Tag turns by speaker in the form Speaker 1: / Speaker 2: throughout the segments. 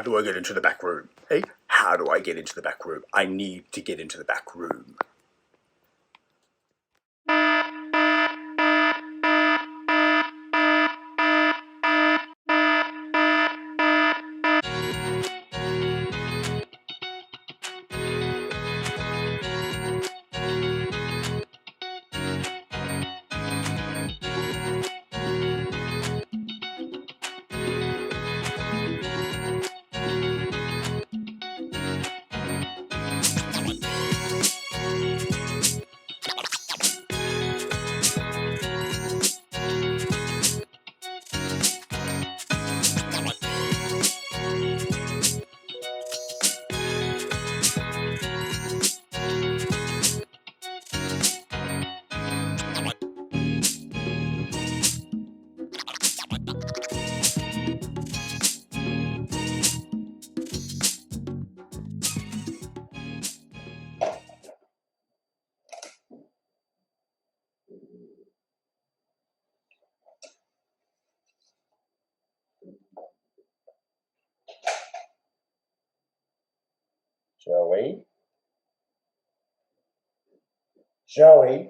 Speaker 1: do I get into the back room? Hey, how do I get into the back room? I need to get into the back room.
Speaker 2: Joey? Joey?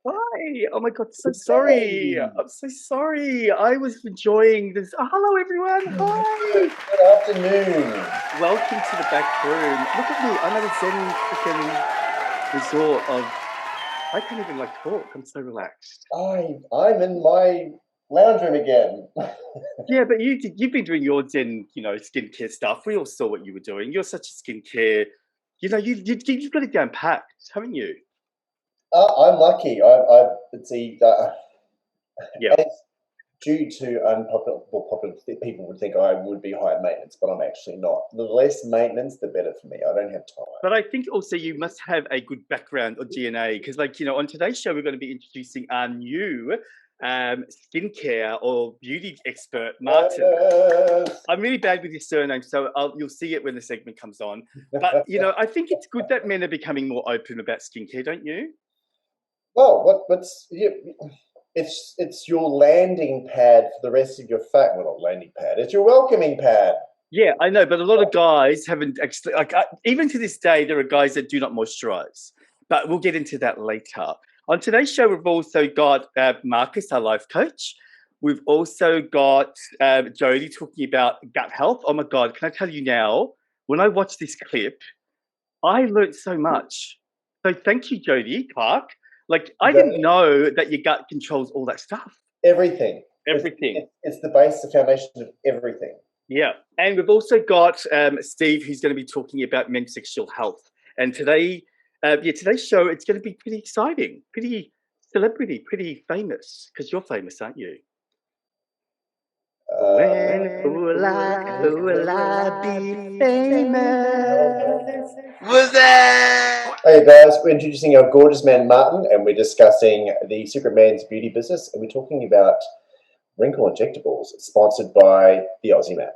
Speaker 1: Hi! Oh my God, so sorry.
Speaker 2: Hey.
Speaker 1: I'm so sorry. I was enjoying this. Oh, hello, everyone. Hi.
Speaker 2: Good afternoon.
Speaker 1: Welcome to the back room. Look at me. I'm at a zen freaking resort of. I can't even talk. I'm so relaxed.
Speaker 2: I'm in my lounge room again.
Speaker 1: Yeah, but you've been doing your zen, skincare stuff. We all saw what you were doing. You're such a skincare. You've got it down packed, haven't you?
Speaker 2: I'm lucky.
Speaker 1: Yeah.
Speaker 2: Due to popular people would think I would be high maintenance, but I'm actually not. The less maintenance, the better for me. I don't have time.
Speaker 1: But I think also you must have a good background or DNA because, on today's show, we're going to be introducing our new skincare or beauty expert, Martin.
Speaker 2: Yes.
Speaker 1: I'm really bad with your surname, so you'll see it when the segment comes on. But, I think it's good that men are becoming more open about skincare, don't you?
Speaker 2: Well, it's your landing pad for the rest of your well, not landing pad. It's your welcoming pad.
Speaker 1: Yeah, I know, but a lot of guys haven't actually, even to this day, there are guys that do not moisturize. But we'll get into that later. On today's show, we've also got Markus, our life coach. We've also got Jodi talking about gut health. Oh my God, can I tell you now, when I watched this clip, I learned so much. So thank you, Jodi, Clarke. I didn't know that your gut controls all that stuff.
Speaker 2: Everything.
Speaker 1: Everything.
Speaker 2: It's the base, the foundation of everything.
Speaker 1: Yeah. And we've also got Steve, who's going to be talking about men's sexual health. And today's show, it's going to be pretty exciting, pretty celebrity, pretty famous, because you're famous, aren't you? When will I be famous?
Speaker 3: What's that?
Speaker 2: Hey guys, we're introducing our gorgeous man Martin, and we're discussing the Secret Man's beauty business, and we're talking about wrinkle injectables, sponsored by the Aussie Man.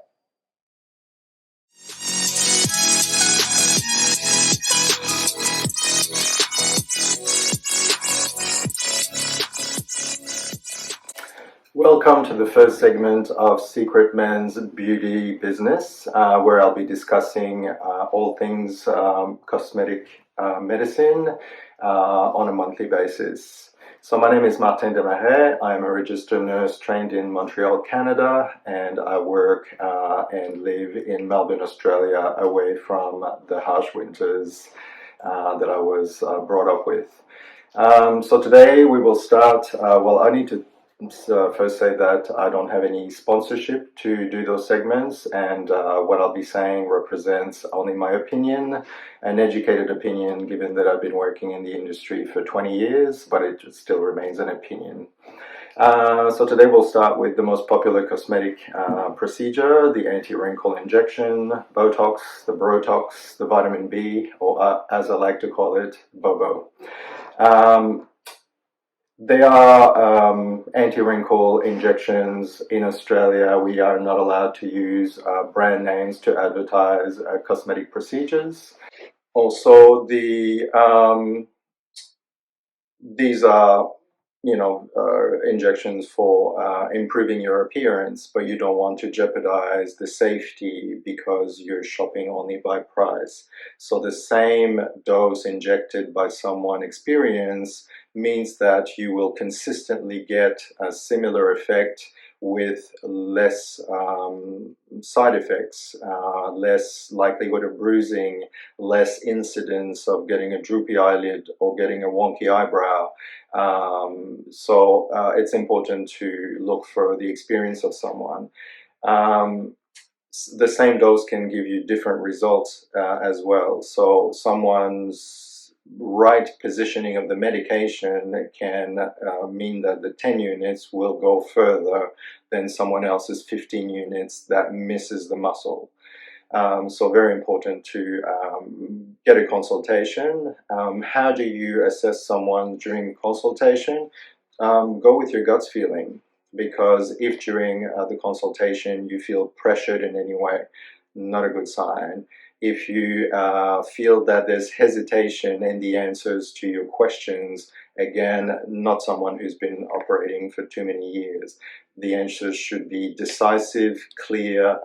Speaker 4: Welcome to the first segment of Secret Man's Beauty Business, where I'll be discussing all things cosmetic medicine on a monthly basis. So my name is Martin Desmarais. I'm a registered nurse trained in Montreal, Canada, and I work and live in Melbourne, Australia, away from the harsh winters that I was brought up with. So today we will start, I need to first say that I don't have any sponsorship to do those segments, and what I'll be saying represents only my opinion, an educated opinion, given that I've been working in the industry for 20 years, but it still remains an opinion. So today we'll start with the most popular cosmetic procedure, the anti-wrinkle injection, Botox, the Brotox, the vitamin B, or as I like to call it, Bobo. They are anti-wrinkle injections in Australia. We are not allowed to use brand names to advertise cosmetic procedures. Also, these are injections for improving your appearance, but you don't want to jeopardize the safety because you're shopping only by price. So the same dose injected by someone experienced means that you will consistently get a similar effect with less side effects, less likelihood of bruising, less incidence of getting a droopy eyelid or getting a wonky eyebrow. So it's important to look for the experience of someone. The same dose can give you different results as well. So someone's right positioning of the medication can mean that the 10 units will go further than someone else's 15 units that misses the muscle. So very important to get a consultation. How do you assess someone during consultation? Go with your gut's feeling, because if during the consultation you feel pressured in any way, not a good sign. If you feel that there's hesitation in the answers to your questions, again, not someone who's been operating for too many years. The answers should be decisive, clear,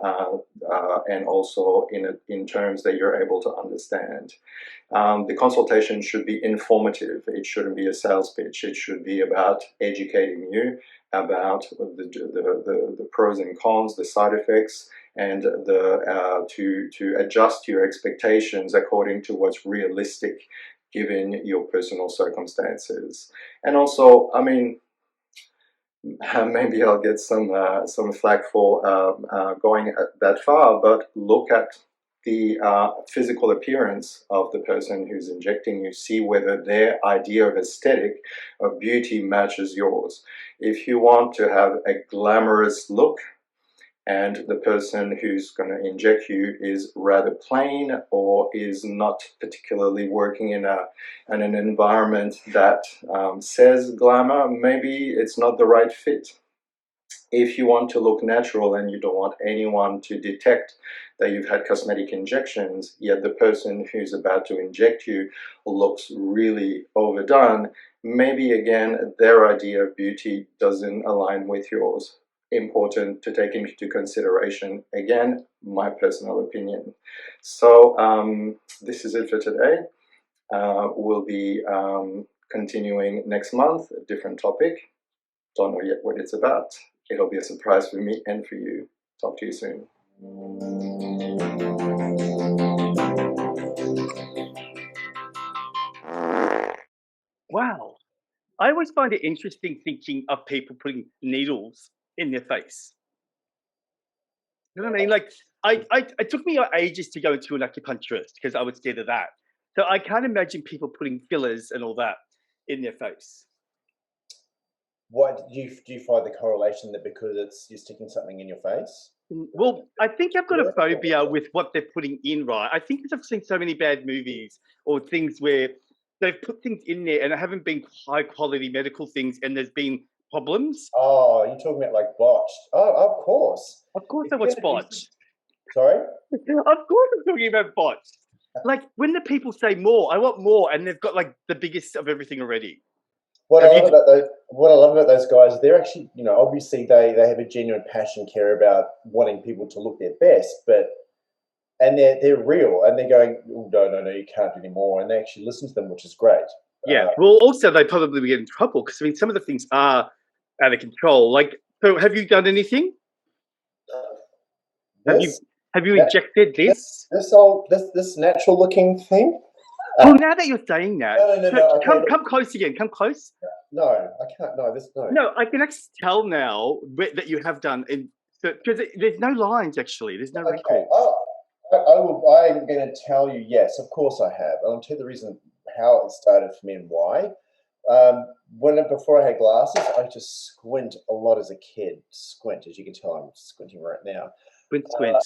Speaker 4: and also in terms that you're able to understand. The consultation should be informative. It shouldn't be a sales pitch. It should be about educating you about the pros and cons, the side effects, and to adjust your expectations according to what's realistic given your personal circumstances. And also, I mean, maybe I'll get some flack for going that far, but look at the physical appearance of the person who's injecting you. See whether their idea of aesthetic, of beauty, matches yours. If you want to have a glamorous look, and the person who's going to inject you is rather plain or is not particularly working in an environment that says glamour, maybe it's not the right fit. If you want to look natural and you don't want anyone to detect that you've had cosmetic injections, yet the person who's about to inject you looks really overdone, maybe again their idea of beauty doesn't align with yours. Important to take into consideration. Again, my personal opinion. So this is it for today. We'll be continuing next month, a different topic. Don't know yet what it's about. It'll be a surprise for me and for you. Talk to you soon.
Speaker 1: Wow. I always find it interesting thinking of people putting needles in their face. You know what I mean? Like, it took me ages to go into an acupuncturist because I was scared of that. So I can't imagine people putting fillers and all that in their face.
Speaker 2: What do you find the correlation that because you're sticking something in your face?
Speaker 1: Well, I think I've got a phobia with what they're putting in, right? I think because I've seen so many bad movies or things where they've put things in there and it haven't been high quality medical things and there's been problems.
Speaker 2: Oh, you're talking about like botched. Oh, of course.
Speaker 1: Of course I watch botched.
Speaker 2: Sorry?
Speaker 1: Of course I'm talking about botched. Like when the people say more, I want more, and they've got like the biggest of everything already.
Speaker 2: What I love about those guys, they're actually, obviously they have a genuine passion, care about wanting people to look their best, and they're real, and they're going, oh, no, you can't do any more, and they actually listen to them, which is great.
Speaker 1: Yeah. Well, also they probably get in trouble because I mean some of the things are out of control. Like, so have you done anything? Have you injected this?
Speaker 2: This natural looking thing?
Speaker 1: Well, now that you're saying that,
Speaker 2: no.
Speaker 1: Come close again. Come close.
Speaker 2: No, I can't. No, no.
Speaker 1: No, I can actually tell now that you have done, because there's no lines actually. There's no wrinkles.
Speaker 2: I'm going to tell you. Yes, of course I have, and I'll tell you the reason how it started for me and why. Before I had glasses, I used to squint a lot as a kid. Squint, as you can tell, I'm squinting right now.
Speaker 1: Squint.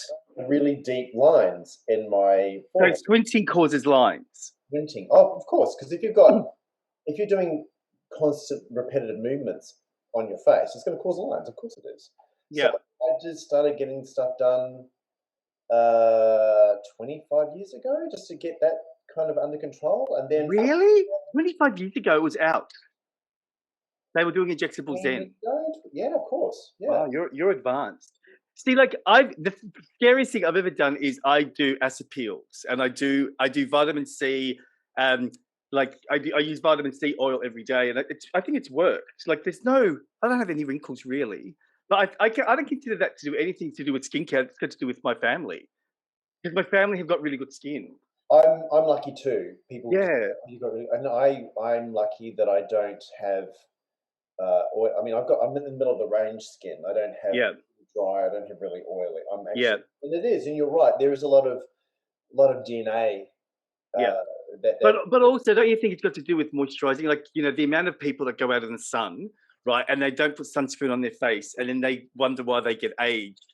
Speaker 2: Really deep lines in my forehead.
Speaker 1: So squinting causes lines.
Speaker 2: Squinting, oh, of course, because if you're doing constant repetitive movements on your face, it's going to cause lines. Of course it is.
Speaker 1: Yeah.
Speaker 2: So I just started getting stuff done 25 years ago, just to get that kind of under control, and then
Speaker 1: really 25 years ago it was out. They were doing injectables then.
Speaker 2: Yeah, of course. Yeah.
Speaker 1: Wow, you're advanced. See, like the scariest thing I've ever done is I do acid peels, and I do vitamin C. Like I use vitamin C oil every day, and I think it's worked. Like I don't have any wrinkles really, but I don't consider that to do anything to do with skincare. It's got to do with my family, because my family have got really good skin.
Speaker 2: I'm lucky too. People,
Speaker 1: Yeah,
Speaker 2: and I'm lucky that I don't have. Oil. I mean, I'm in the middle of the range skin. I don't have dry. I don't have really oily. I'm actually, and it is. And you're right. There is a lot of DNA.
Speaker 1: But also, don't you think it's got to do with moisturizing? Like, the amount of people that go out in the sun, right, and they don't put sunscreen on their face, and then they wonder why they get aged.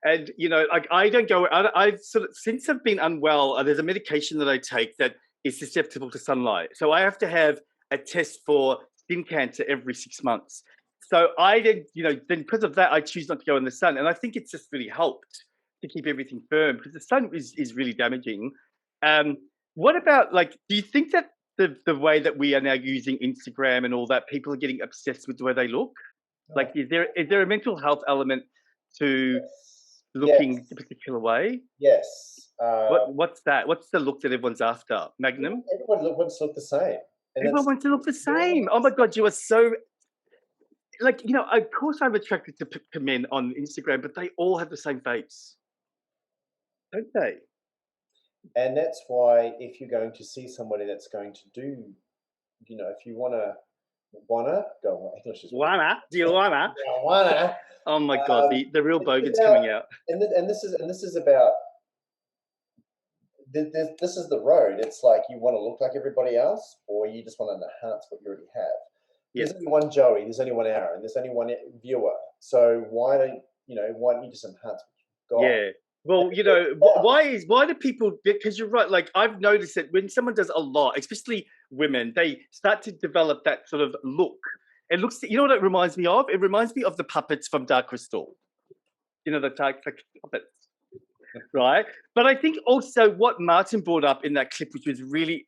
Speaker 1: And like I don't go. I've sort of, since I've been unwell, there's a medication that I take that is susceptible to sunlight. So I have to have a test for skin cancer every 6 months. So I did, then because of that, I choose not to go in the sun, and I think it's just really helped to keep everything firm, because the sun is really damaging. What about, like, do you think that the way that we are now using Instagram and all that, people are getting obsessed with the way they look? Like, is there a mental health element to looking a particular way?
Speaker 2: Yes.
Speaker 1: What's that? What's the look that everyone's after? Magnum?
Speaker 2: Everyone wants to look the same.
Speaker 1: Everyone wants to look the same. Oh my God, you are so, like, of course I'm attracted to men on Instagram, but they all have the same face, don't they?
Speaker 2: And that's why if you're going to see somebody that's going to do, if you wanna go English is
Speaker 1: do you wanna? Oh my God, the real bogan's coming out.
Speaker 2: And this is about. This is the road. It's like, you want to look like everybody else, or you just want to enhance what you already have. There's only one Joey. There's only one Aaron. There's only one viewer. So why don't you just enhance what you've got? Yeah.
Speaker 1: Well, why do people? Because you're right. Like, I've noticed that when someone does a lot, especially women, they start to develop that sort of look. It looks. You know what it reminds me of? It reminds me of the puppets from Dark Crystal. The dark puppets. Right, but I think also what Martin brought up in that clip, which was really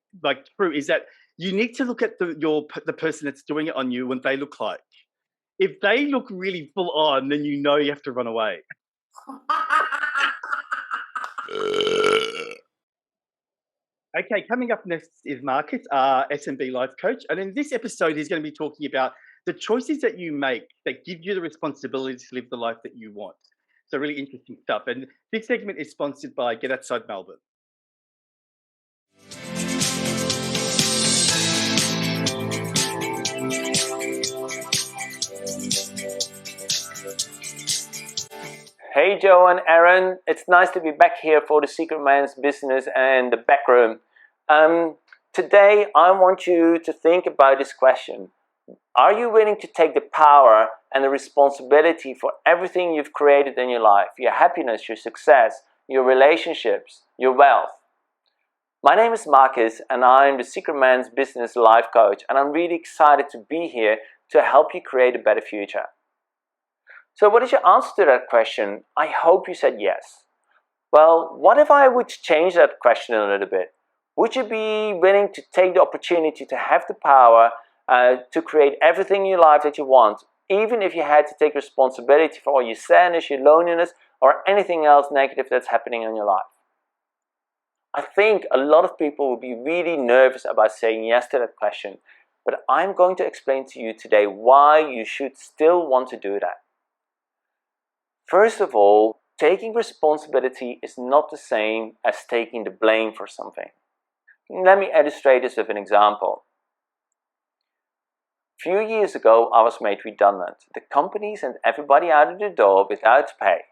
Speaker 1: true, is that you need to look at the person that's doing it on you, what they look like. If they look really full on, then you have to run away. Okay, coming up next is Markus, our SMB life coach, and in this episode, he's going to be talking about the choices that you make that give you the responsibility to live the life that you want. So really interesting stuff. And this segment is sponsored by Get Outside Melbourne.
Speaker 3: Hey Joe and Aaron, it's nice to be back here for the Secret Man's Business and the back room. Today I want you to think about this question. Are you willing to take the power and the responsibility for everything you've created in your life? Your happiness, your success, your relationships, your wealth. My name is Markus and I'm the Secret Man's Business Life Coach, and I'm really excited to be here to help you create a better future. So what is your answer to that question? I hope you said yes. Well, what if I would change that question a little bit? Would you be willing to take the opportunity to have the power to create everything in your life that you want, even if you had to take responsibility for all your sadness, your loneliness, or anything else negative that's happening in your life? I think a lot of people will be really nervous about saying yes to that question, but I'm going to explain to you today why you should still want to do that. First of all, taking responsibility is not the same as taking the blame for something. Let me illustrate this with an example. A few years ago, I was made redundant. The company sent everybody out of the door without pay.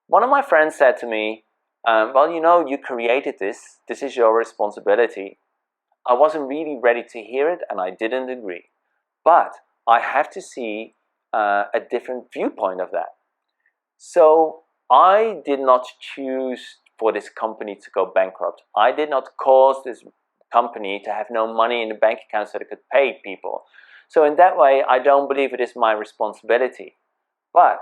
Speaker 3: One of my friends said to me, well, you created this. This is your responsibility. I wasn't really ready to hear it and I didn't agree. But I have to see a different viewpoint of that. So I did not choose for this company to go bankrupt. I did not cause this company to have no money in the bank account so they could pay people. So in that way, I don't believe it is my responsibility. But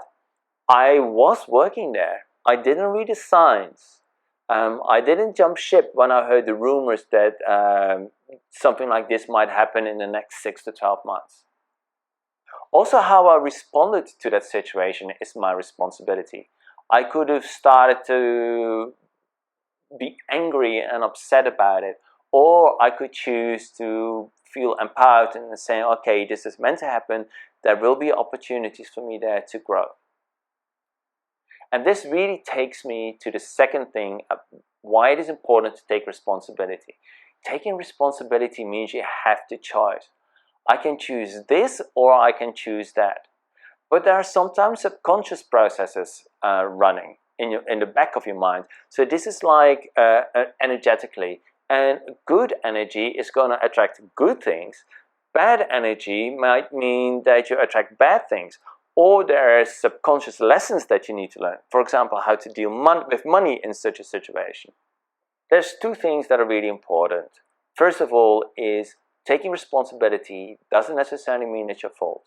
Speaker 3: I was working there. I didn't read the signs. I didn't jump ship when I heard the rumors that something like this might happen in the next 6 to 12 months. Also, how I responded to that situation is my responsibility. I could have started to be angry and upset about it, or I could choose to feel empowered and say, okay, this is meant to happen. There will be opportunities for me there to grow. And this really takes me to the second thing, why it is important to take responsibility. Taking responsibility means you have to choose. I can choose this or I can choose that. But there are sometimes subconscious processes running in the back of your mind. So this is like energetically. And good energy is going to attract good things. Bad energy might mean that you attract bad things. Or there are subconscious lessons that you need to learn. For example, how to deal with money in such a situation. There's two things that are really important. First of all is taking responsibility doesn't necessarily mean it's your fault.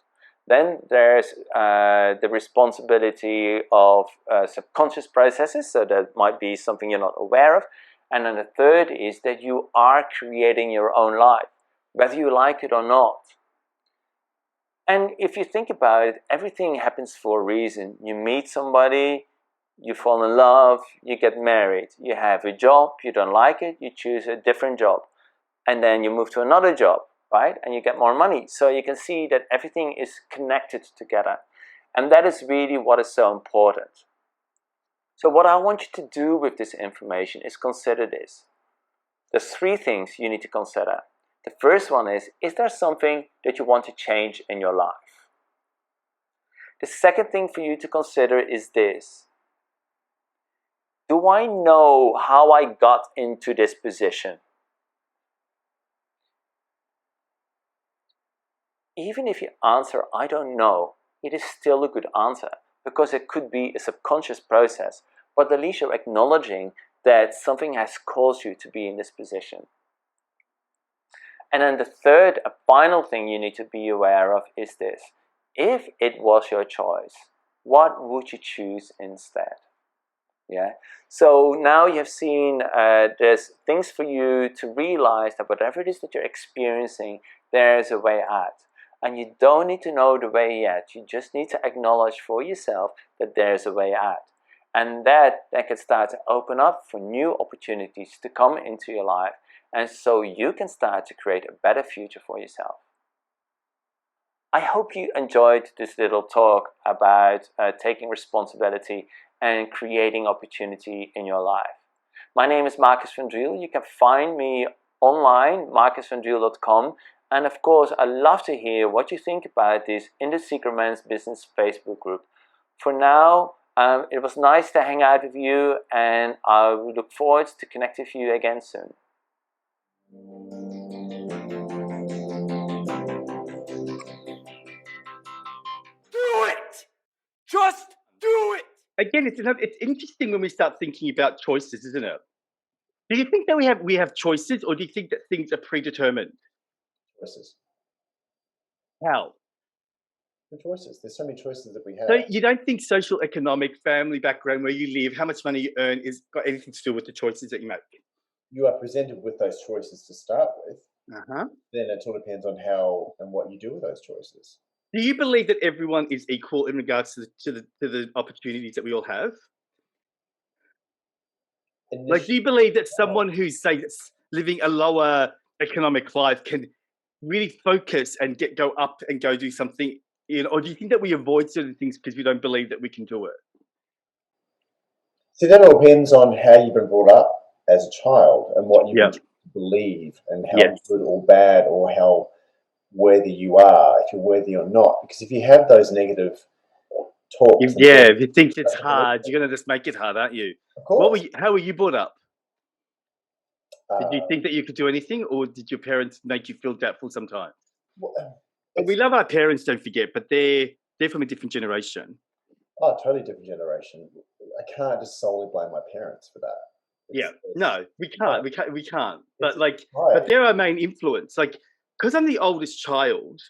Speaker 3: Then there's the responsibility of subconscious processes, so that might be something you're not aware of. And then the third is that you are creating your own life, whether you like it or not. And if you think about it, everything happens for a reason. You meet somebody, you fall in love, you get married, you have a job, you don't like it, you choose a different job. And then you move to another job, right? And you get more money. So you can see that everything is connected together. And that is really what is so important. So what I want you to do with this information is consider this. There's three things you need to consider. The first one is there something that you want to change in your life? The second thing for you to consider is this. Do I know how I got into this position? Even if you answer, I don't know, it is still a good answer because it could be a subconscious process, but at least you're acknowledging that something has caused you to be in this position. And then the third, a final thing you need to be aware of is this. If it was your choice, what would you choose instead? Yeah. So now you have seen there's things for you to realize that whatever it is that you're experiencing, there's a way out. And you don't need to know the way yet. You just need to acknowledge for yourself that there's a way out. And that can start to open up for new opportunities to come into your life. And so you can start to create a better future for yourself. I hope you enjoyed this little talk about taking responsibility and creating opportunity in your life. My name is Markus van Driel. You can find me online, markusvandriel.com. And of course, I'd love to hear what you think about this in the Secret Man's Business Facebook group. For now, it was nice to hang out with you, and I look forward to connecting with you again soon.
Speaker 1: Do it! Just do it! Again, it's interesting when we start thinking about choices, isn't it? Do you think that we have choices, or do you think that things are predetermined?
Speaker 2: Choices.
Speaker 1: How?
Speaker 2: The choices. There's so many choices that we have.
Speaker 1: So you don't think social, economic, family background, where you live, how much money you earn, is got anything to do with the choices that you make?
Speaker 2: You are presented with those choices to start with.
Speaker 1: Uh-huh.
Speaker 2: Then it all depends on how and what you do with those choices.
Speaker 1: Do you believe that everyone is equal in regards to the opportunities that we all have? Like, do you believe that someone who's, say, living a lower economic life can really focus and go up and go do something? Or do you think that we avoid certain things because we don't believe that we can do it?
Speaker 2: See, that all depends on how you've been brought up as a child and what you believe and how good or bad or how worthy you are, if you're worthy or not. Because if you have those negative talks,
Speaker 1: if you think it's hard, you're going to just make it hard, aren't you?
Speaker 2: Of course.
Speaker 1: How were you brought up? Did you think that you could do anything, or did your parents make you feel doubtful sometimes? We love our parents, don't forget, but they're from a different generation.
Speaker 2: Oh, totally different generation. I can't just solely blame my parents for that.
Speaker 1: No, we can't. We can't. But they're our main influence. Like, because I'm the oldest child,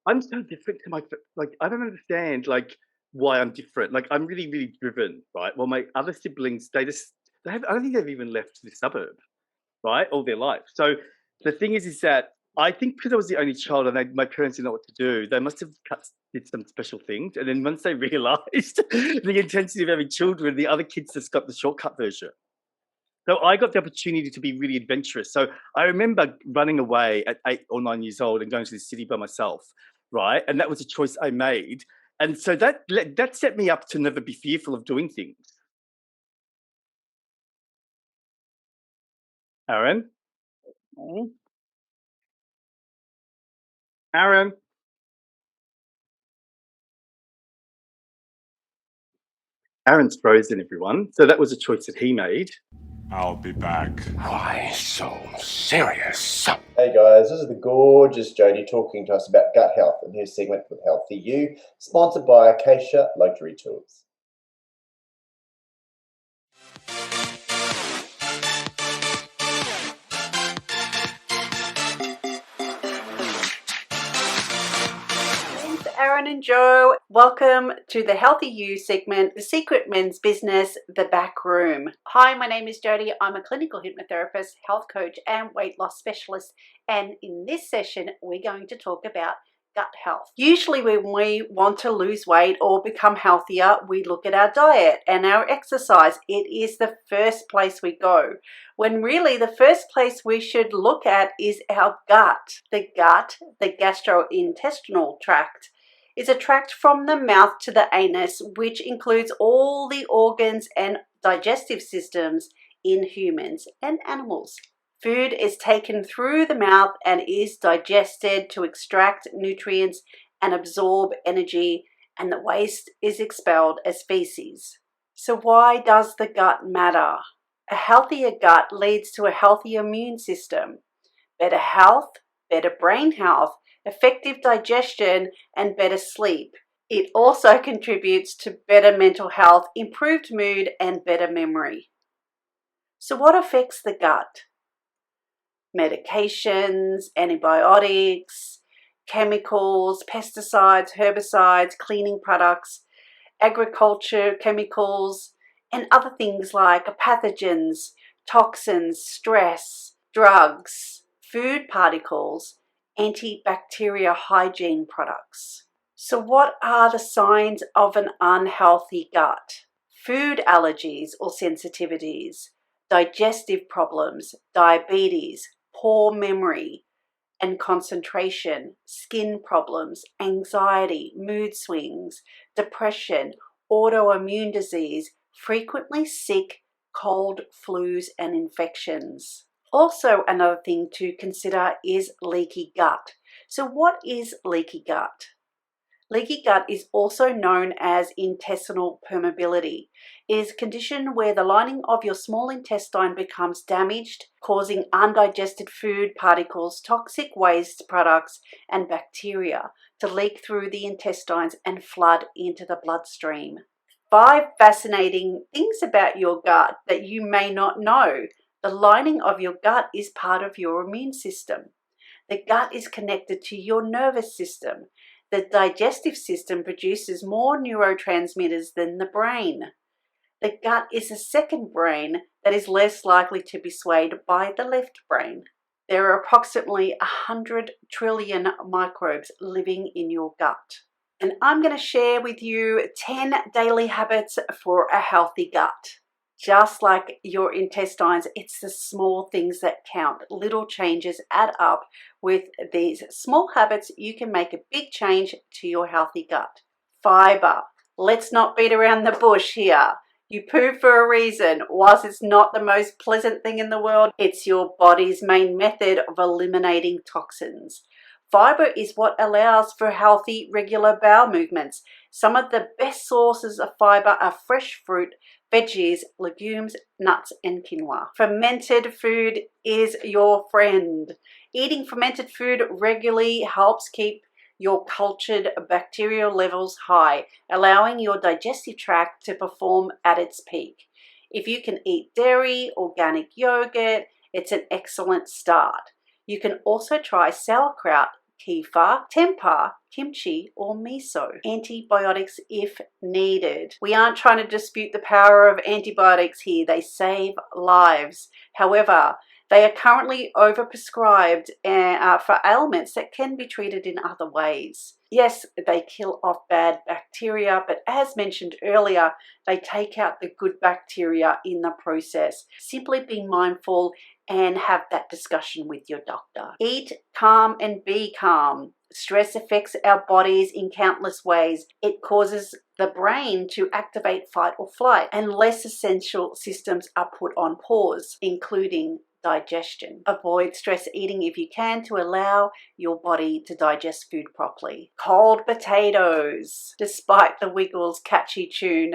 Speaker 1: I'm so different to my. Like, I don't understand why I'm different. Like, I'm really, really driven, right? Well, my other siblings, I don't think they've even left the suburb, right, all their life. So the thing is that I think because I was the only child and my parents didn't know what to do, they must have did some special things. And then once they realised the intensity of having children, the other kids just got the shortcut version. So I got the opportunity to be really adventurous. So I remember running away at 8 or 9 years old and going to the city by myself, right? And that was a choice I made. And so that set me up to never be fearful of doing things. Aaron? Aaron? Aaron's frozen, everyone. So that was a choice that he made.
Speaker 5: I'll be back.
Speaker 6: Why so serious?
Speaker 2: Hey guys, this is the gorgeous Jodi talking to us about gut health, a new segment with Healthy You, sponsored by Acacia Luxury Tools.
Speaker 7: Aaron and Joe, welcome to the Healthy You segment, the secret men's business, the back room. Hi, my name is Jodi. I'm a clinical hypnotherapist, health coach, and weight loss specialist. And in this session, we're going to talk about gut health. Usually when we want to lose weight or become healthier, we look at our diet and our exercise. It is the first place we go, when really the first place we should look at is our gut. The gut, the gastrointestinal tract, is a tract from the mouth to the anus, which includes all the organs and digestive systems in humans and animals. Food is taken through the mouth and is digested to extract nutrients and absorb energy, and the waste is expelled as feces. So why does the gut matter? A healthier gut leads to a healthier immune system, better health, better brain health, effective digestion, and better sleep. It also contributes to better mental health, improved mood, and better memory. So what affects the gut? Medications, antibiotics, chemicals, pesticides, herbicides, cleaning products, agriculture chemicals, and other things like pathogens, toxins, stress, drugs, food particles, antibacterial hygiene products. So what are the signs of an unhealthy gut? Food allergies or sensitivities, digestive problems, diabetes, poor memory and concentration, skin problems, anxiety, mood swings, depression, autoimmune disease, frequently sick, cold, flus and infections. Also, another thing to consider is leaky gut. So what is leaky gut? Leaky gut is also known as intestinal permeability. It is a condition where the lining of your small intestine becomes damaged, causing undigested food particles, toxic waste products, and bacteria to leak through the intestines and flood into the bloodstream. 5 fascinating things about your gut that you may not know. The lining of your gut is part of your immune system. The gut is connected to your nervous system. The digestive system produces more neurotransmitters than the brain. The gut is a second brain that is less likely to be swayed by the left brain. There are approximately 100 trillion microbes living in your gut. And I'm going to share with you 10 daily habits for a healthy gut. Just like your intestines, it's the small things that count. Little changes add up. With these small habits, you can make a big change to your healthy gut. Fiber. Let's not beat around the bush here. You poo for a reason. Whilst it's not the most pleasant thing in the world, it's your body's main method of eliminating toxins. Fiber is what allows for healthy, regular bowel movements. Some of the best sources of fiber are fresh fruit, veggies, legumes, nuts, and quinoa. Fermented food is your friend. Eating fermented food regularly helps keep your cultured bacterial levels high, allowing your digestive tract to perform at its peak. If you can eat dairy, organic yogurt, it's an excellent start. You can also try sauerkraut, kefir, tempeh, kimchi, or miso. Antibiotics if needed. We aren't trying to dispute the power of antibiotics here. They save lives. However, They are currently overprescribed for ailments that can be treated in other ways. Yes, they kill off bad bacteria, but as mentioned earlier, they take out the good bacteria in the process. Simply be mindful and have that discussion with your doctor. Eat calm and be calm. Stress affects our bodies in countless ways. It causes the brain to activate fight or flight, and less essential systems are put on pause, including digestion. Avoid stress eating if you can to allow your body to digest food properly. Cold potatoes. Despite the Wiggles' catchy tune,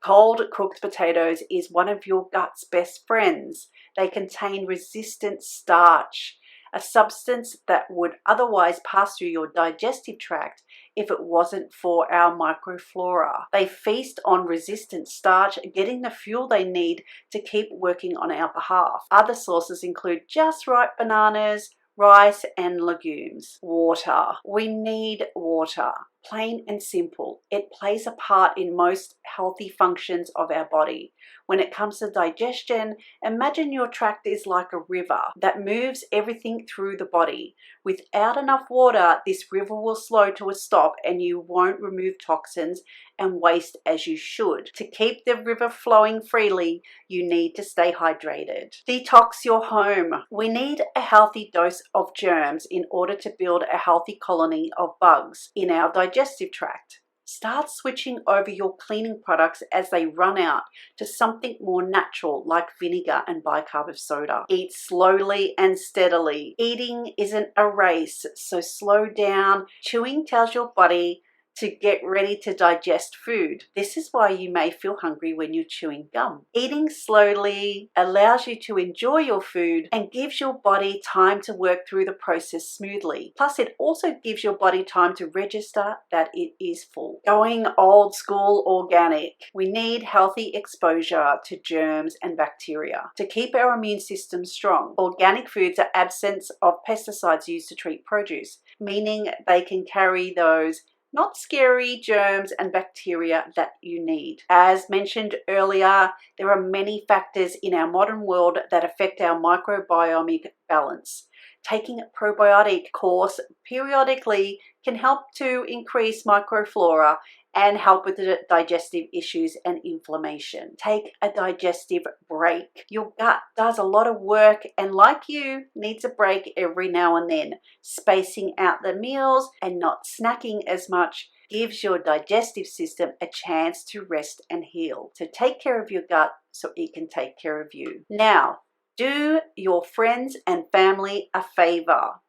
Speaker 7: cold cooked potatoes is one of your gut's best friends. They contain resistant starch, a substance that would otherwise pass through your digestive tract if it wasn't for our microflora. They feast on resistant starch, getting the fuel they need to keep working on our behalf. Other sources include just right bananas, rice and legumes. Water. We need water. Plain and simple. It plays a part in most healthy functions of our body. When it comes to digestion, imagine your tract is like a river that moves everything through the body. Without enough water, this river will slow to a stop and you won't remove toxins and waste as you should. To keep the river flowing freely, you need to stay hydrated. Detox your home. We need a healthy dose of germs in order to build a healthy colony of bugs in our digestive tract. Start switching over your cleaning products as they run out to something more natural like vinegar and bicarb soda. Eat slowly and steadily. Eating isn't a race, so slow down. Chewing tells your body to get ready to digest food. This is why you may feel hungry when you're chewing gum. Eating slowly allows you to enjoy your food and gives your body time to work through the process smoothly. Plus, it also gives your body time to register that it is full. Going old school organic. We need healthy exposure to germs and bacteria to keep our immune system strong. Organic foods are absent of pesticides used to treat produce, meaning they can carry those not scary germs and bacteria that you need. As mentioned earlier, there are many factors in our modern world that affect our microbiomic balance. Taking a probiotic course periodically can help to increase microflora and help with the digestive issues and inflammation. Take a digestive break. Your gut does a lot of work and, like you, needs a break every now and then. Spacing out the meals and not snacking as much gives your digestive system a chance to rest and heal. So take care of your gut so it can take care of you. Now, do your friends and family a favor.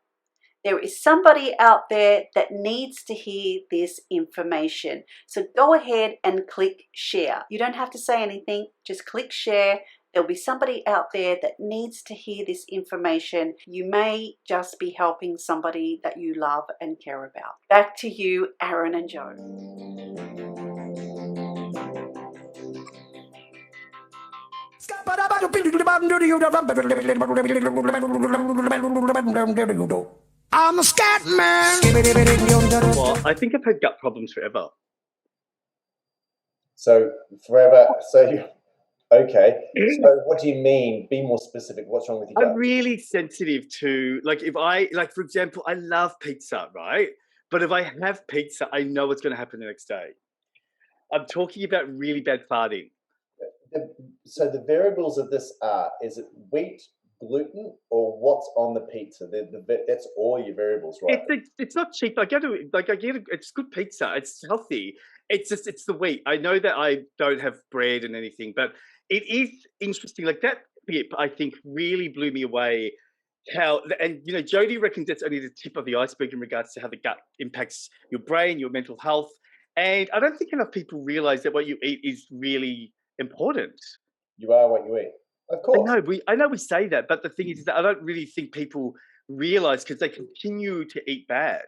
Speaker 7: There is somebody out there that needs to hear this information. So go ahead and click share. You don't have to say anything, just click share. There'll be somebody out there that needs to hear this information. You may just be helping somebody that you love and care about. Back to you, Aaron and Joe.
Speaker 6: I'm a scat man.
Speaker 1: Well, I think I've had gut problems forever.
Speaker 2: So forever. So okay. So what do you mean? Be more specific. What's wrong with your gut?
Speaker 1: I'm really sensitive to, like, if I, like, for example, I love pizza, right? But if I have pizza, I know what's going to happen the next day. I'm talking about really bad farting.
Speaker 2: So the variables of this are: is it wheat, gluten, or what's on the pizza? That's all your variables, right?
Speaker 1: It's not cheap. It's good pizza. It's healthy. It's the wheat. I know that I don't have bread and anything, but it is interesting. Like that bit, I think, really blew me away. And Jodi reckons that's only the tip of the iceberg in regards to how the gut impacts your brain, your mental health. And I don't think enough people realize that what you eat is really important.
Speaker 2: You are what you eat. Of course.
Speaker 1: I know we say that, but the thing is that I don't really think people realize because they continue to eat bad.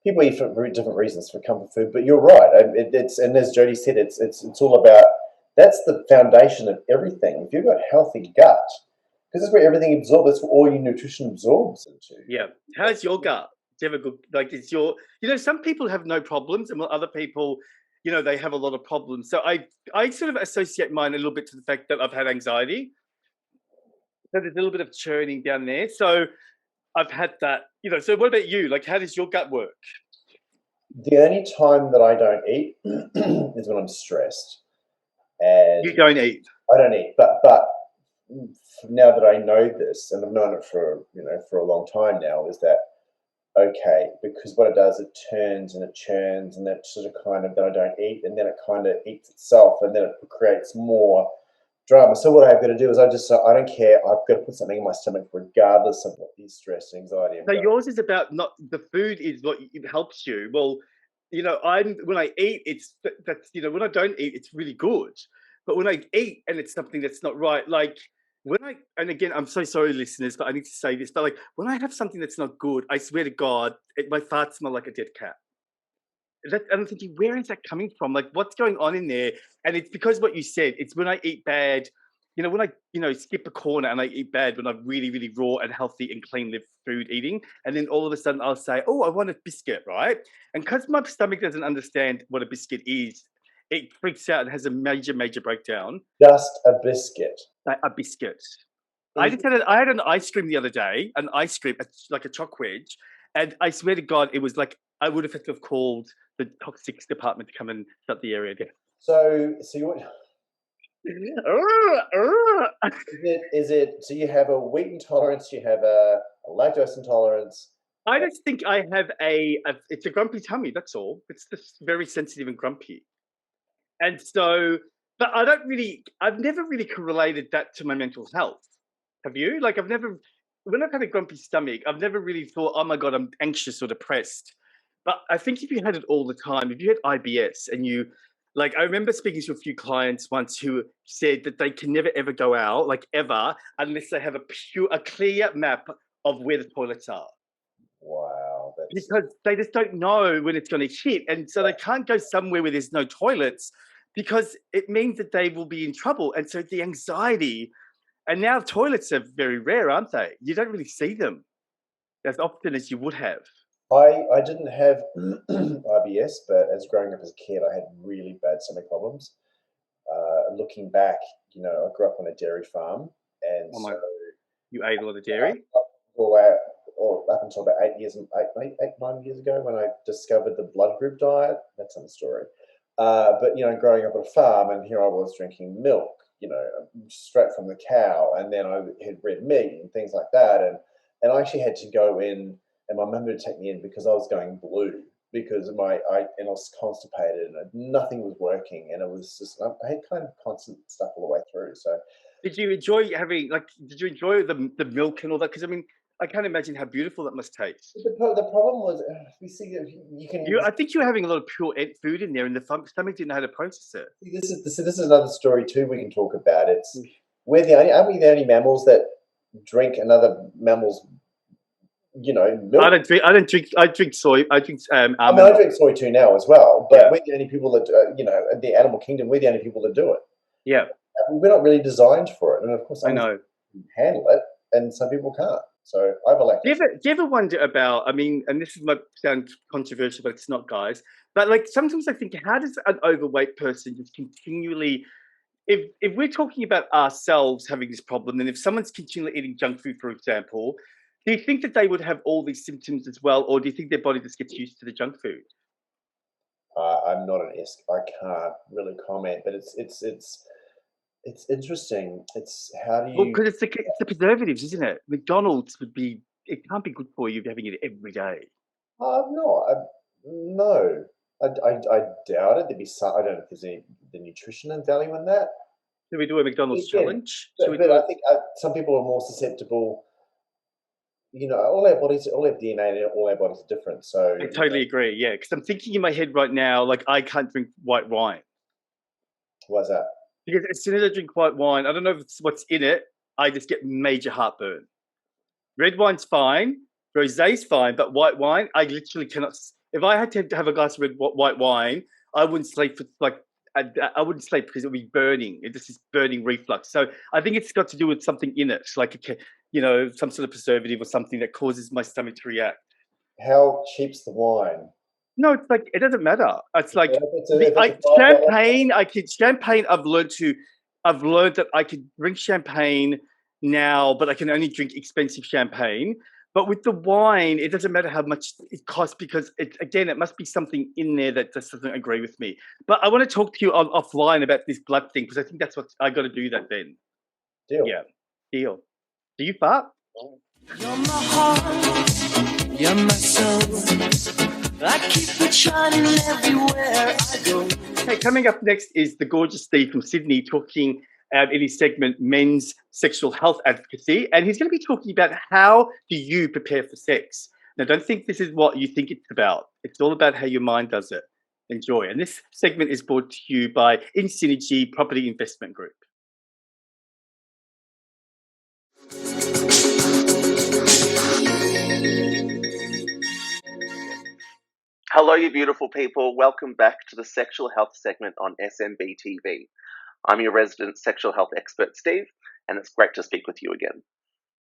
Speaker 2: People eat for different reasons for comfort food, but you're right. And as Jodi said, it's all about, that's the foundation of everything. If you've got healthy gut, because that's where everything absorbs, that's where all your nutrition absorbs into.
Speaker 1: Yeah. How's your gut? Do you have a good, like, it's your, some people have no problems, and other people, they have a lot of problems. So I sort of associate mine a little bit to the fact that I've had anxiety. So there's a little bit of churning down there. So I've had that, so what about you? Like, how does your gut work?
Speaker 2: The only time that I don't eat is when I'm stressed. And
Speaker 1: You don't eat.
Speaker 2: I don't eat, but now that I know this, and I've known it for a long time now, is that okay? Because what it does, it turns and it churns, and that sort of kind of, then I don't eat, and then it kind of eats itself, and then it creates more drama. So what I've got to do is I don't care. I've got to put something in my stomach regardless of what is stress, anxiety.
Speaker 1: So yours is about not the food is what it helps you. Well, when I eat, that's when I don't eat, it's really good. But when I eat and it's something that's not right, like and again, I'm so sorry, listeners, but I need to say this. But like when I have something that's not good, I swear to God, my farts smell like a dead cat. And I'm thinking, where is that coming from? Like, what's going on in there? And it's because what you said. It's when I eat bad. When I skip a corner and I eat bad when I'm really, really raw and healthy and clean live food eating. And then all of a sudden I'll say, oh, I want a biscuit, right? And because my stomach doesn't understand what a biscuit is, it freaks out and has a major, major breakdown.
Speaker 2: Just a biscuit.
Speaker 1: A biscuit. I had an ice cream the other day, like a choc wedge. And I swear to God, it was like, I would have had to have called the toxics department to come and shut the area down.
Speaker 2: So you want... Is it so you have a wheat intolerance, you have a lactose intolerance?
Speaker 1: I just think I have it's a grumpy tummy, that's all. It's just very sensitive and grumpy. And so, but I've never really correlated that to my mental health. Have you? Like when I've had a grumpy stomach, I've never really thought, oh my God, I'm anxious or depressed. But I think if you had it all the time, if you had IBS and I remember speaking to a few clients once who said that they can never, ever go out, like ever, unless they have a clear map of where the toilets are.
Speaker 2: Wow.
Speaker 1: Because they just don't know when it's going to hit. And so they can't go somewhere where there's no toilets because it means that they will be in trouble. And so the anxiety, and now toilets are very rare, aren't they? You don't really see them as often as you would have.
Speaker 2: I didn't have IBS, but as growing up as a kid, I had really bad stomach problems. Looking back, I grew up on a dairy farm, and
Speaker 1: you ate a lot of dairy?
Speaker 2: Up until about 9 years ago, when I discovered the blood group diet. That's another story. But growing up on a farm, and here I was drinking milk, straight from the cow, and then I had red meat and things like that, and I actually had to go in. And my mum would take me in because I was going blue because I was constipated and nothing was working, and it was just I had kind of constant stuff all the way through. So,
Speaker 1: did you enjoy the milk and all that? Because I mean, I can't imagine how beautiful that must taste.
Speaker 2: The problem was we see that you can.
Speaker 1: I think you're having a lot of pure food in there, and the stomach didn't know how to process it.
Speaker 2: This is another story too. We can talk about it. Aren't we the only mammals that drink another mammal's milk?
Speaker 1: I drink soy. I drink almond.
Speaker 2: I drink soy too now as well. But we're the only people that the animal kingdom. We're the only people that do it. Yeah, we're not really designed for it, and of course, I know handle it, and some people can't. So I have a lactose.
Speaker 1: Do you ever wonder about? I mean, and this might sound controversial, but it's not, guys. But like sometimes I think, how does an overweight person just continually? If we're talking about ourselves having this problem, and if someone's continually eating junk food, for example. Do you think that they would have all these symptoms as well, or do you think their body just gets used to the junk food?
Speaker 2: I'm not an I can't really comment, but it's interesting. It's how do you?
Speaker 1: Well, because it's the preservatives, isn't it? McDonald's it can't be good for you if you're having it every day.
Speaker 2: No, I doubt it. There'd be some. I don't know if there's the nutrition and value in that.
Speaker 1: Should we do a McDonald's challenge?
Speaker 2: But I think some people are more susceptible. All our DNA and all our bodies are different. So
Speaker 1: I totally agree. Yeah, because I'm thinking in my head right now, like I can't drink white wine.
Speaker 2: Why's that?
Speaker 1: Because as soon as I drink white wine, I don't know if it's what's in it. I just get major heartburn. Red wine's fine, rosé's fine, but white wine, I literally cannot. If I had to have a glass of white wine, I wouldn't sleep for I wouldn't sleep because it would be burning. It just is burning reflux. So I think it's got to do with something in it, like some sort of preservative or something that causes my stomach to react.
Speaker 2: How cheap's the wine?
Speaker 1: No, it's like it doesn't matter. It's like champagne. Champagne. I've learned that I could drink champagne now, but I can only drink expensive champagne. But with the wine, it doesn't matter how much it costs because, it must be something in there that just doesn't agree with me. But I want to talk to you offline about this blood thing because I think that's what I got to do that then.
Speaker 2: Deal.
Speaker 1: Yeah, deal. Do you fart?
Speaker 6: You're my heart, you're my soul. I keep it shining everywhere I go.
Speaker 1: Okay, coming up next is the gorgeous Steve from Sydney talking in his segment Men's Sexual Health Advocacy, and he's going to be talking about how do you prepare for sex. Now, don't think this is what you think it's about. It's all about how your mind does it. Enjoy. And this segment is brought to you by InSynergy Property Investment Group.
Speaker 8: Hello, you beautiful people. Welcome back to the sexual health segment on SMB TV. I'm your resident sexual health expert, Steve, and it's great to speak with you again.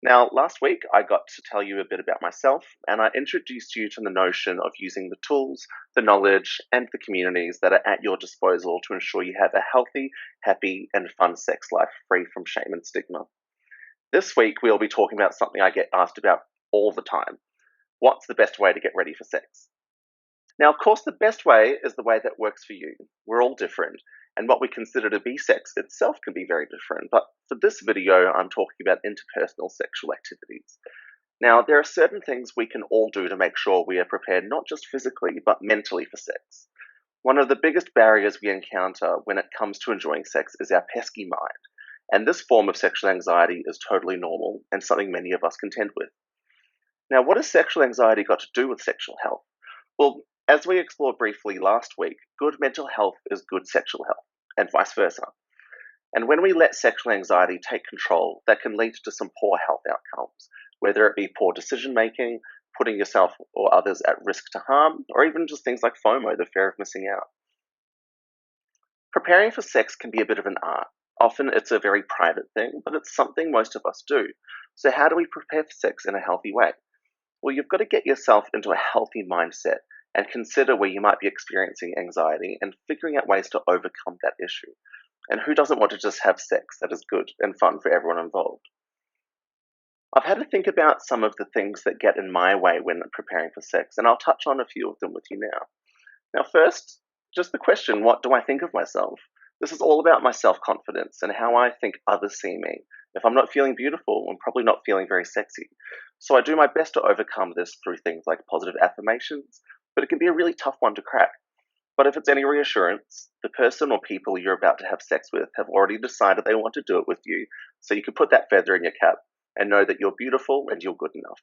Speaker 8: Now, last week, I got to tell you a bit about myself, and I introduced you to the notion of using the tools, the knowledge, and the communities that are at your disposal to ensure you have a healthy, happy, and fun sex life free from shame and stigma. This week, we'll be talking about something I get asked about all the time. What's the best way to get ready for sex? Now, of course, the best way is the way that works for you. We're all different, and what we consider to be sex itself can be very different. But for this video, I'm talking about interpersonal sexual activities. Now, there are certain things we can all do to make sure we are prepared not just physically, but mentally for sex. One of the biggest barriers we encounter when it comes to enjoying sex is our pesky mind. And this form of sexual anxiety is totally normal and something many of us contend with. Now, what has sexual anxiety got to do with sexual health? Well, as we explored briefly last week, good mental health is good sexual health, and vice versa. And when we let sexual anxiety take control, that can lead to some poor health outcomes, whether it be poor decision making, putting yourself or others at risk to harm, or even just things like FOMO, the fear of missing out. Preparing for sex can be a bit of an art. Often it's a very private thing, but it's something most of us do. So how do we prepare for sex in a healthy way? Well, you've got to get yourself into a healthy mindset and consider where you might be experiencing anxiety and figuring out ways to overcome that issue. And who doesn't want to just have sex that is good and fun for everyone involved? I've had to think about some of the things that get in my way when preparing for sex, and I'll touch on a few of them with you now. Now, first, just the question, what do I think of myself? This is all about my self-confidence and how I think others see me. If I'm not feeling beautiful, I'm probably not feeling very sexy. So I do my best to overcome this through things like positive affirmations, but it can be a really tough one to crack. But if it's any reassurance, the person or people you're about to have sex with have already decided they want to do it with you, so you can put that feather in your cap and know that you're beautiful and you're good enough.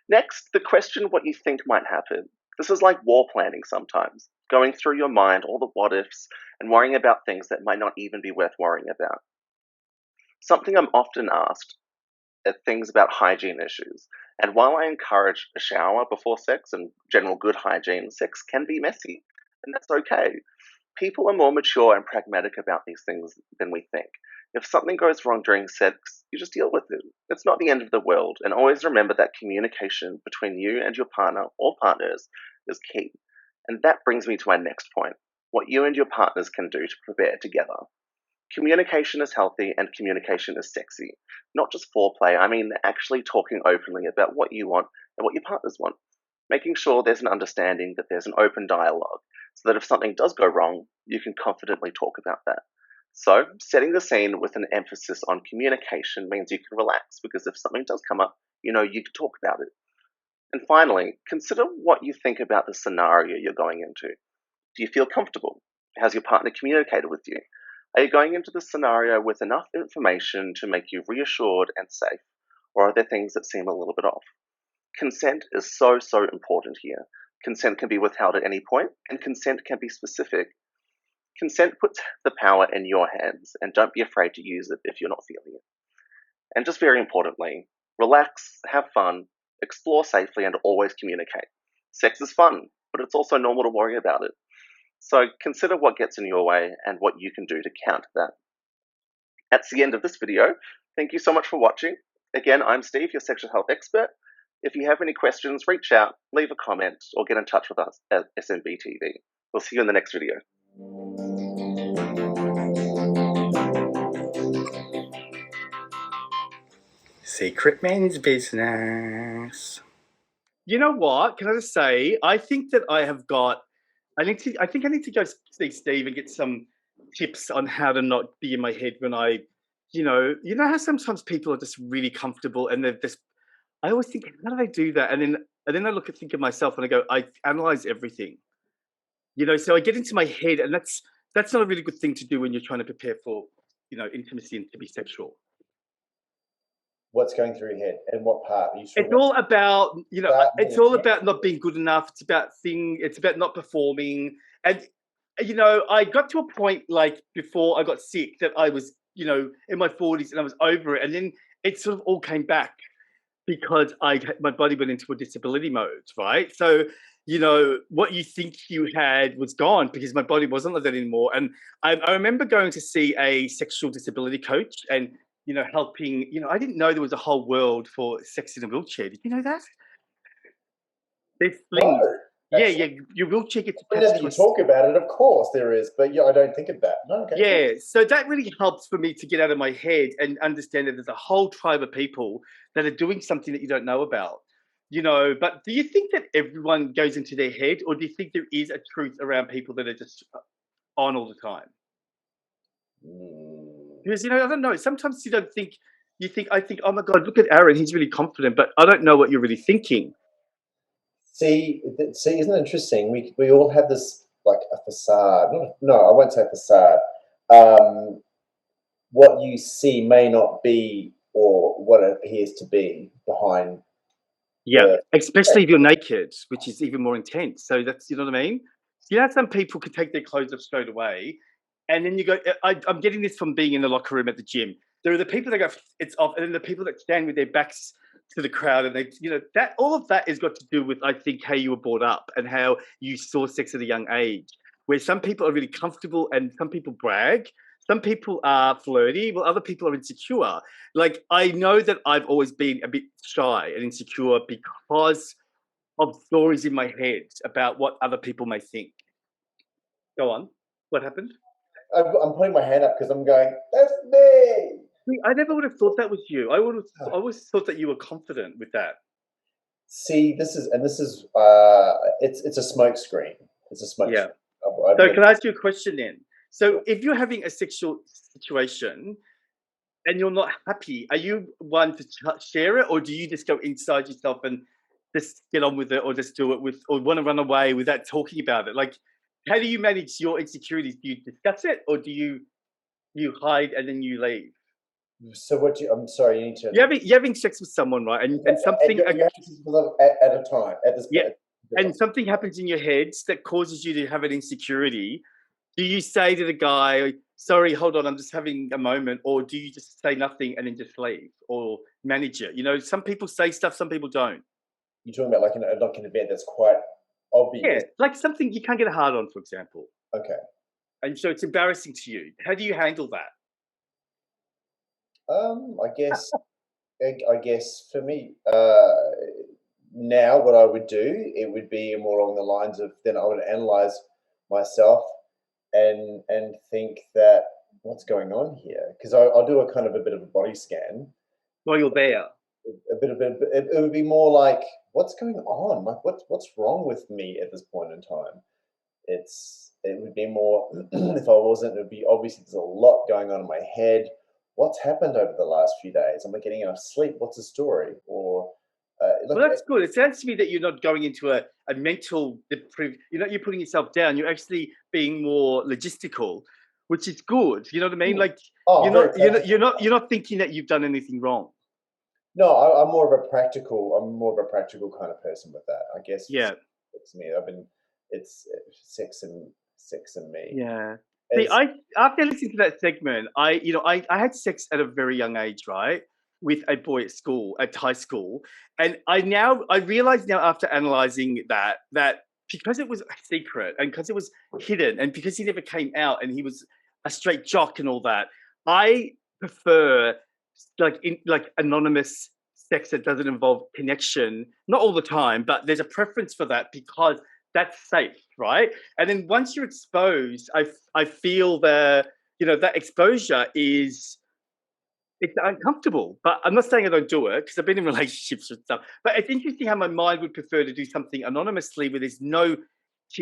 Speaker 8: Next, the question what you think might happen. This is like war planning sometimes, going through your mind all the what ifs and worrying about things that might not even be worth worrying about. Something I'm often asked are things about hygiene issues. And while I encourage a shower before sex and general good hygiene, sex can be messy, and that's okay. People are more mature and pragmatic about these things than we think. If something goes wrong during sex, you just deal with it. It's not the end of the world, and always remember that communication between you and your partner or partners is key. And that brings me to my next point, what you and your partners can do to prepare together. Communication is healthy and communication is sexy. Not just foreplay, I mean actually talking openly about what you want and what your partners want. Making sure there's an understanding that there's an open dialogue, so that if something does go wrong, you can confidently talk about that. So, setting the scene with an emphasis on communication means you can relax, because if something does come up, you know you can talk about it. And finally, consider what you think about the scenario you're going into. Do you feel comfortable? Has your partner communicated with you? Are you going into the scenario with enough information to make you reassured and safe, or are there things that seem a little bit off? Consent is so important here. Consent can be withheld at any point, and consent can be specific. Consent puts the power in your hands, and don't be afraid to use it if you're not feeling it. And just very importantly, relax, have fun, explore safely, and always communicate. Sex is fun, but it's also normal to worry about it. So consider what gets in your way and what you can do to counter that. That's the end of this video. Thank you so much for watching. Again, I'm Steve, your sexual health expert. If you have any questions, reach out, leave a comment, or get in touch with us at SMB TV. We'll see you in the next video.
Speaker 1: Secret Men's Business. You know what? Can I just say, I think that I think I need to go see Steve and get some tips on how to not be in my head when you know how sometimes people are just really comfortable and they're just, I always think, how do they do that? And then I think of myself and I go, I analyze everything. So I get into my head, and that's not a really good thing to do when you're trying to prepare for, intimacy and to be sexual.
Speaker 2: What's going through your head and what part? Are you
Speaker 1: It's all about, it's all about not being good enough. It's about not performing. And, I got to a point like before I got sick that I was, in my 40s and I was over it. And then it sort of all came back because my body went into a disability mode, right? So, what you think you had was gone because my body wasn't like that anymore. And I remember going to see a sexual disability coach and, helping, I didn't know there was a whole world for sex in a wheelchair. Did you know that? There's things.
Speaker 2: No,
Speaker 1: yeah, your wheelchair gets attached
Speaker 2: whenever you talk about it, of course there is, but I don't think of that. No, okay.
Speaker 1: Yeah, so that really helps for me to get out of my head and understand that there's a whole tribe of people that are doing something that you don't know about. But do you think that everyone goes into their head, or do you think there is a truth around people that are just on all the time? Because, I don't know. Sometimes I think, oh my God, look at Aaron. He's really confident, but I don't know what you're really thinking.
Speaker 2: See, isn't it interesting? We all have this, like, a facade. No, I won't say facade. What you see may not be, or what it appears to be behind.
Speaker 1: Yeah, especially if you're naked, which is even more intense. So that's, you know what I mean? Some people can take their clothes off straight away, and then you go, I'm getting this from being in the locker room at the gym. There are the people that go, it's off, and then the people that stand with their backs to the crowd, and they, that all of that has got to do with, I think, how you were brought up and how you saw sex at a young age, where some people are really comfortable and some people brag. Some people are flirty, while other people are insecure. Like, I know that I've always been a bit shy and insecure because of stories in my head about what other people may think. Go on. What happened?
Speaker 2: I'm putting my hand up because I'm going, that's me.
Speaker 1: I never would have thought that was you. I always thought that you were confident with that.
Speaker 2: See, this is it's a smoke screen. It's a smoke screen.
Speaker 1: So can I ask you a question then? So if you're having a sexual situation and you're not happy, are you one to share it, or do you just go inside yourself and just get on with it, or just do it or want to run away without talking about it? Like, how do you manage your insecurities? Do you discuss it, or do you hide and then you leave?
Speaker 2: So I'm sorry, you need to.
Speaker 1: You're having sex with someone, right? And something
Speaker 2: at a time at this.
Speaker 1: Yeah, and something happens in your head that causes you to have an insecurity. Do you say to the guy, sorry, hold on, I'm just having a moment, or do you just say nothing and then just leave, or manage it? Some people say stuff, some people don't.
Speaker 2: You're talking about like an event that's quite obvious.
Speaker 1: Yeah, like something you can't get a hard on, for example.
Speaker 2: Okay.
Speaker 1: And so it's embarrassing to you. How do you handle that?
Speaker 2: I guess for me, now what I would do, it would be more along the lines of, then I would analyze myself and think that what's going on here, because I'll do a kind of a bit of a body scan
Speaker 1: while you're there.
Speaker 2: It would be more like, what's going on? Like, what's wrong with me at this point in time? It would be more if I wasn't. It would be obviously there's a lot going on in my head. What's happened over the last few days? Am I getting enough sleep? What's the story? Or
Speaker 1: well, that's good. It sounds to me that you're not going into a mental you're putting yourself down. You're actually being more logistical, which is good. You know what I mean? Like, you're not thinking that you've done anything wrong.
Speaker 2: No, I'm more of a practical kind of person with that, I guess.
Speaker 1: Yeah,
Speaker 2: it's me. It's sex and me.
Speaker 1: Yeah. See, after listening to that segment, I had sex at a very young age, right, with a boy at high school, and I realize now after analyzing that because it was a secret and because it was hidden and because he never came out and he was a straight jock and all that, I prefer like anonymous sex that doesn't involve connection. Not all the time, but there's a preference for that because that's safe, right? And then once you're exposed, I feel that exposure is it's uncomfortable. But I'm not saying I don't do it because I've been in relationships with stuff. But it's interesting how my mind would prefer to do something anonymously where there's no,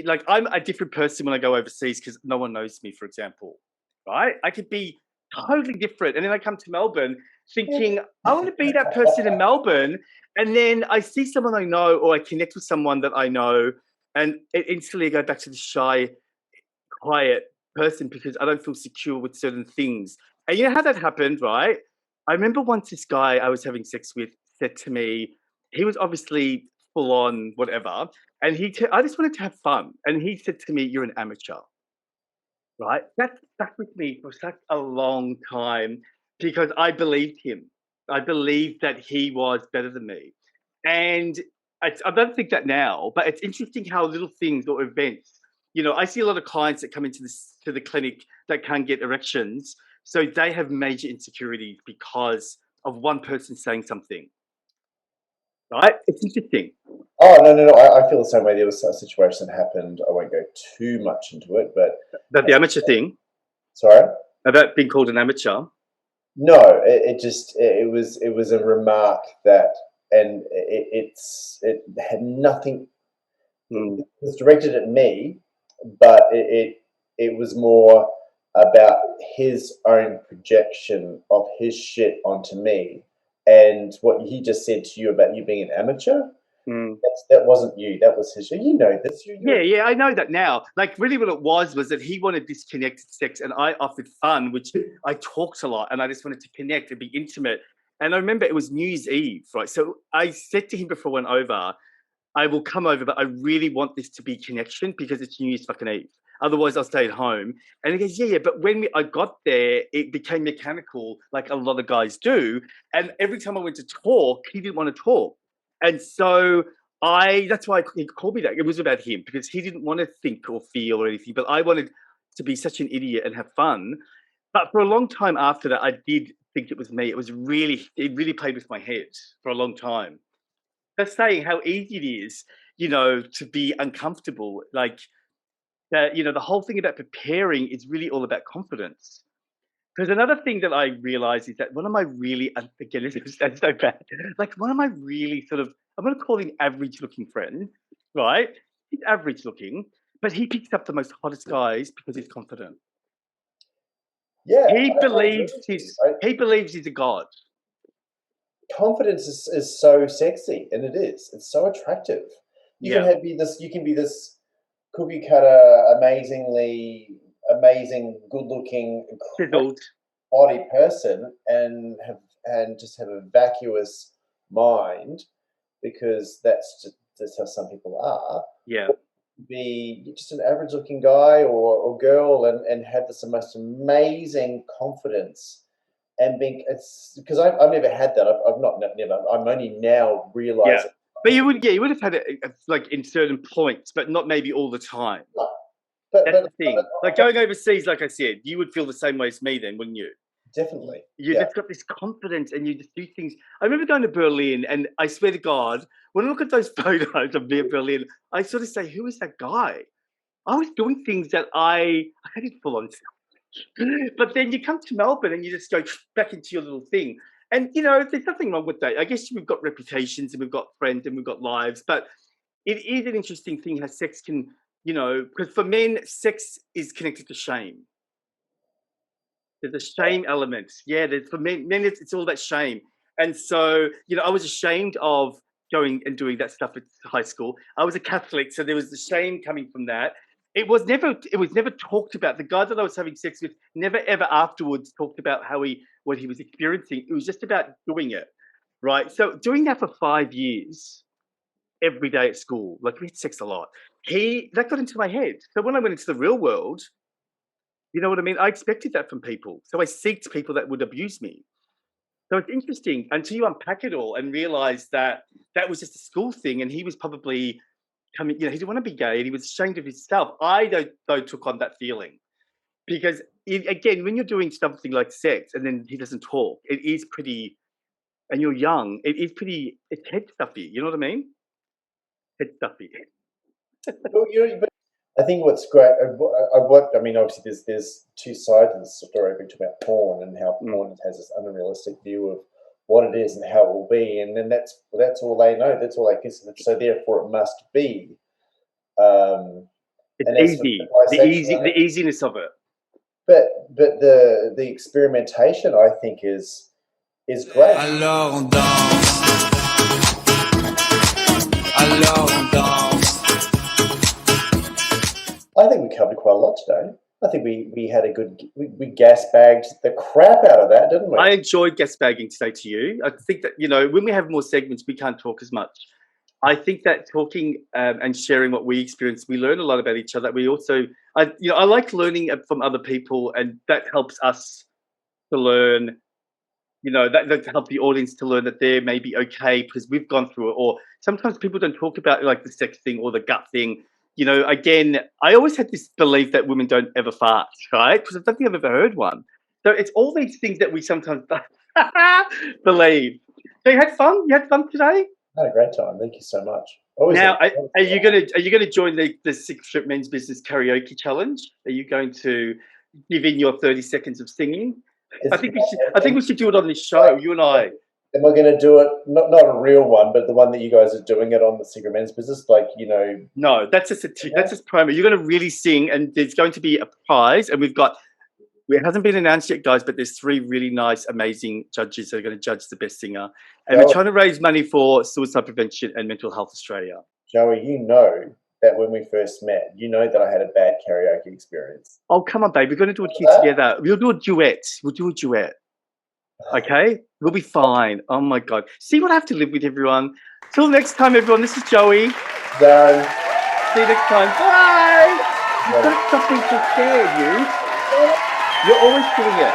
Speaker 1: like I'm a different person when I go overseas because no one knows me, for example, right? I could be totally different. And then I come to Melbourne thinking, I want to be that person in Melbourne. And then I see someone I know or I connect with someone that I know and instantly I go back to the shy, quiet person because I don't feel secure with certain things. And you know how that happened, right? I remember once this guy I was having sex with said to me, he was obviously full on whatever, and I just wanted to have fun. And he said to me, "You're an amateur," right? That stuck with me for such a long time because I believed him. I believed that he was better than me. And I don't think that now, but it's interesting how little things or events, I see a lot of clients that come to the clinic that can't get erections. So they have major insecurities because of one person saying something, right? It's interesting.
Speaker 2: Oh, no. I feel the same way. There was a situation that happened. I won't go too much into it, but
Speaker 1: That the amateur thing,
Speaker 2: sorry?
Speaker 1: about being called an amateur.
Speaker 2: No, it was a remark that, and it had nothing. It was directed at me, but it was more about his own projection of his shit onto me, and what he just said to you about you being an amateur. That wasn't you. That was his. You know this.
Speaker 1: Yeah, I know that now. Like, really, what it was that he wanted disconnected sex, and I offered fun, which I talked a lot, and I just wanted to connect and be intimate. And I remember it was New Year's Eve, right? So I said to him before I went over, I will come over, but I really want this to be connection because it's New Year's fucking Eve. Otherwise, I'll stay at home. And he goes, yeah. But when I got there, it became mechanical, like a lot of guys do. And every time I went to talk, he didn't want to talk. And so that's why he called me that. It was about him because he didn't want to think or feel or anything. But I wanted to be such an idiot and have fun. But for a long time after that, I did think it was me. It really played with my head for a long time. Just saying how easy it is, to be uncomfortable. Like that, the whole thing about preparing is really all about confidence. Because another thing that I realize is that one of my really, again, this sounds so bad, like one of my really sort of, I'm going to call him average looking friend, right? He's average looking, but he picks up the most hottest guys because he's confident.
Speaker 2: Yeah.
Speaker 1: He believes he's a god.
Speaker 2: Confidence is so sexy, and it is. It's so attractive. You can be this cookie cutter, amazing, good looking,
Speaker 1: Chiseled
Speaker 2: body person, and just have a vacuous mind because that's how some people are.
Speaker 1: Yeah.
Speaker 2: Be just an average looking guy or girl and have this most amazing confidence. And it's because I've never had that. I've not never. I'm only now realizing.
Speaker 1: Yeah. But you would have had it like in certain points, but not maybe all the time. That's the thing. Like going overseas, like I said, you would feel the same way as me then, wouldn't you?
Speaker 2: Definitely.
Speaker 1: You just got this confidence and you just do things. I remember going to Berlin and I swear to God, when I look at those photos of me in Berlin, I sort of say, who is that guy? I was doing things that I didn't full on. But then you come to Melbourne and you just go back into your little thing. And, there's nothing wrong with that. I guess we've got reputations and we've got friends and we've got lives. But it is an interesting thing how sex can, because for men, sex is connected to shame. There's a shame element. Yeah, for men it's all about shame. And so, I was ashamed of going and doing that stuff at high school. I was a Catholic, so there was the shame coming from that. It was never talked about. The guy that I was having sex with never ever afterwards talked about what he was experiencing. It was just about doing it, right? So doing that for 5 years, every day at school, like we had sex a lot. That got into my head. So when I went into the real world, you know what I mean? I expected that from people. So I seeked people that would abuse me. So it's interesting until you unpack it all and realize that that was just a school thing, and he was probably coming, he didn't want to be gay and he was ashamed of himself. I though took on that feeling because again, when you're doing something like sex and then he doesn't talk, it is pretty, and you're young, it's head stuffy. You know what I mean? Head stuffy.
Speaker 2: But I think what's great, I mean, obviously there's two sides of the story. We talk about porn and how porn has this unrealistic view of what it is and how it will be, and then that's all they know. That's all they consider. So therefore, it must be.
Speaker 1: It's easy. The easiness of it.
Speaker 2: But the experimentation, I think, is great.
Speaker 6: Alors on danse. Alors on danse.
Speaker 2: I think we covered quite a lot today. I think we had a good, we gas bagged the crap out of that, didn't we?
Speaker 1: I enjoyed gas bagging today to you. I think that, you know, when we have more segments, we can't talk as much. I think that talking and sharing what we experience, we learn a lot about each other. We also, I like learning from other people, and that helps us to learn, you know, that help the audience to learn that they're maybe okay because we've gone through it. Or sometimes people don't talk about like the sex thing or the gut thing. You know, again, I always had this belief that women don't ever fart, right? Because I don't think I've ever heard one. So it's all these things that we sometimes believe. So you had fun? You had fun today?
Speaker 2: I had a great time. Thank you so much.
Speaker 1: Now, are you gonna join the Secret Men's Business Karaoke Challenge? Are you going to give in your 30 seconds of singing? I think we should do it on this show. You and I.
Speaker 2: Am I going to do it? Not a real one, but the one that you guys are doing it on the Secret Men's Business, like, you know.
Speaker 1: No, that's just promo. You're going to really sing, and there's going to be a prize, and it hasn't been announced yet, guys, but there's 3 really nice, amazing judges that are going to judge the best singer, and we're trying to raise money for Suicide Prevention and Mental Health Australia.
Speaker 2: Joey, you know that when we first met, you know that I had a bad karaoke experience.
Speaker 1: Oh, come on, babe. We're going to do it here together. We'll do a duet. Okay? We'll be fine. Oh, my God. See what I have to live with, everyone. Till next time, everyone. This is Joey.
Speaker 2: Done.
Speaker 1: See you next time. Bye. You've got to stop being so scared, you. You're always doing it.